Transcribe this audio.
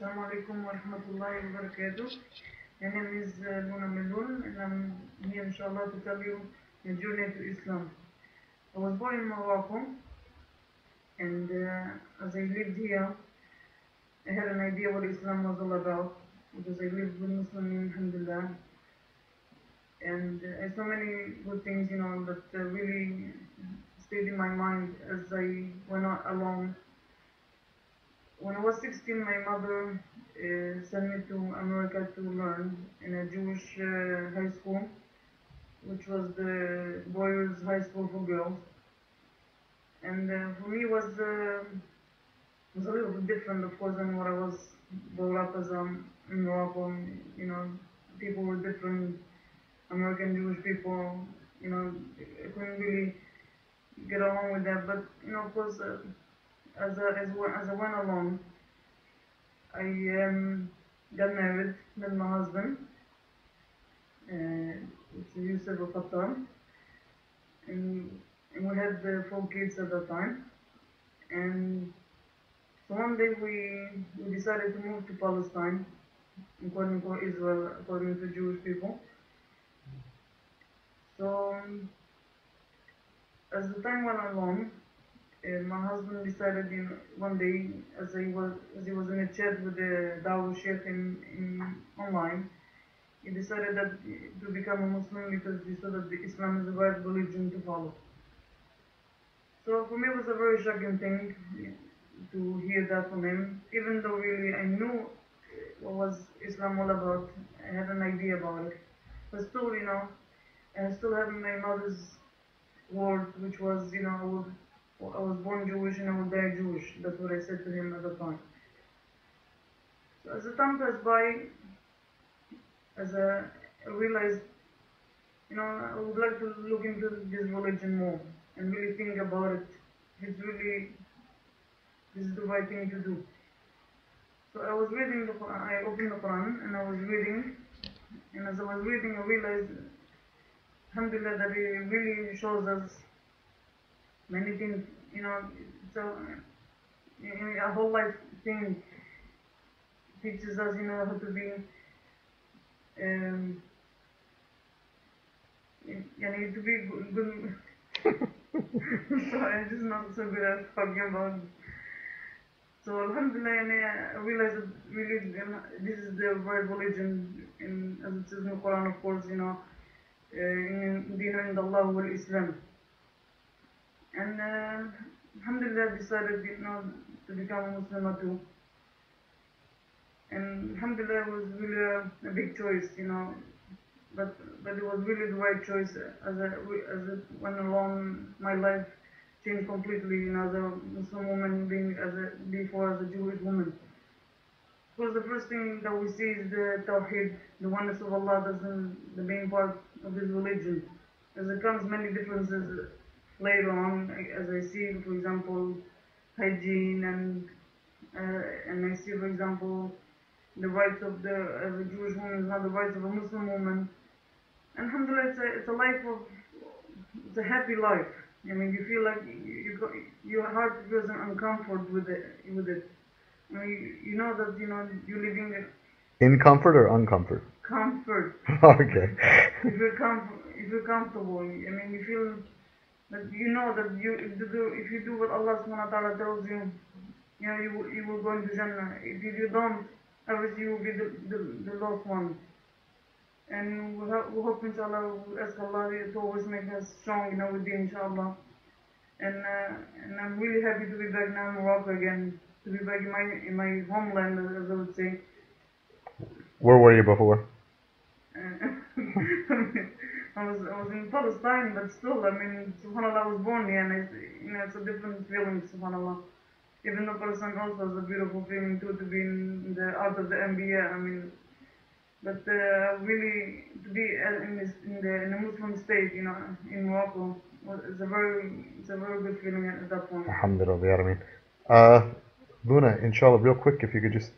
Assalamu alaikum wa rahmatullahi wa barakatuh. My name is Mohamed and I'm here inshallah to tell you the journey to Islam. I was born in Morocco and as I lived here, I had an idea what Islam was all about because I lived with Muslims, alhamdulillah. And I saw many good things, that really stayed in my mind as I went along. When I was 16, my mother sent me to America to learn in a Jewish high school, which was the boys' high school for girls. And for me, it was a little bit different, of course, than what I was brought up as in Morocco. People were different. American Jewish people, I couldn't really get along with that. But of course, as I went along, I got married, met my husband, it's Yusuf al-Khattab, and we had 4 kids at that time. And so one day we decided to move to Palestine, according to Israel, according to Jewish people. So as the time went along, my husband decided, one day, as he was in a chat with the Dawah Sheikh online, he decided that to become a Muslim because he saw that Islam is the right religion to follow. So for me, it was a very shocking thing to hear that from him, even though really I knew what was Islam all about. I had an idea about it, but still, I still had my mother's word, which was, I was born Jewish and I will die Jewish. That's what I said to him at the time. So as the time passed by, as I realized, I would like to look into this religion more and really think about it. This is the right thing to do. So I was reading the Quran, I opened the Quran and I was reading, and as I was reading, I realized, alhamdulillah, that it really shows us many things, so a whole life thing teaches us, how to be, to be good. Sorry, I'm just not so good at talking about. So alhamdulillah, I realized that really this is the right religion, as it says in the Quran, of course, in the Allah wal Islam. And alhamdulillah, I decided, to become a Muslim too. And alhamdulillah, it was really a big choice, but it was really the right choice. As it went along, my life changed completely, as a Muslim woman before as a Jewish woman. Because the first thing that we see is the Tawheed, the oneness of Allah. That's the main part of this religion. As it comes many differences later on, as I see, for example, hygiene and I see, for example, the rights of a Jewish woman is not the rights of a Muslim woman. And alhamdulillah, it's a life it's a happy life. You feel like your heart feels uncomfort with it. You know that you're living in comfort or uncomfort? Comfort. Okay. If you're comfortable, you feel that that if you do what Allah subhanahu wa ta'ala tells you, you will go into Jannah. If you don't, obviously you will be the lost one. And we hope, inshallah, we ask Allah to always make us strong, with Deen, inshallah. And I'm really happy to be back now in Morocco again, to be back in my homeland, as I would say. Where were you before? I was in Palestine, but still, subhanAllah, I was born here, and it's a different feeling, subhanAllah. Even though Palestine also has a beautiful feeling too, to be in the art of the NBA, but really to be in a Muslim state, in Morocco, it's a very good feeling at that point. Alhamdulillah, Luna, inshallah, real quick, if you could just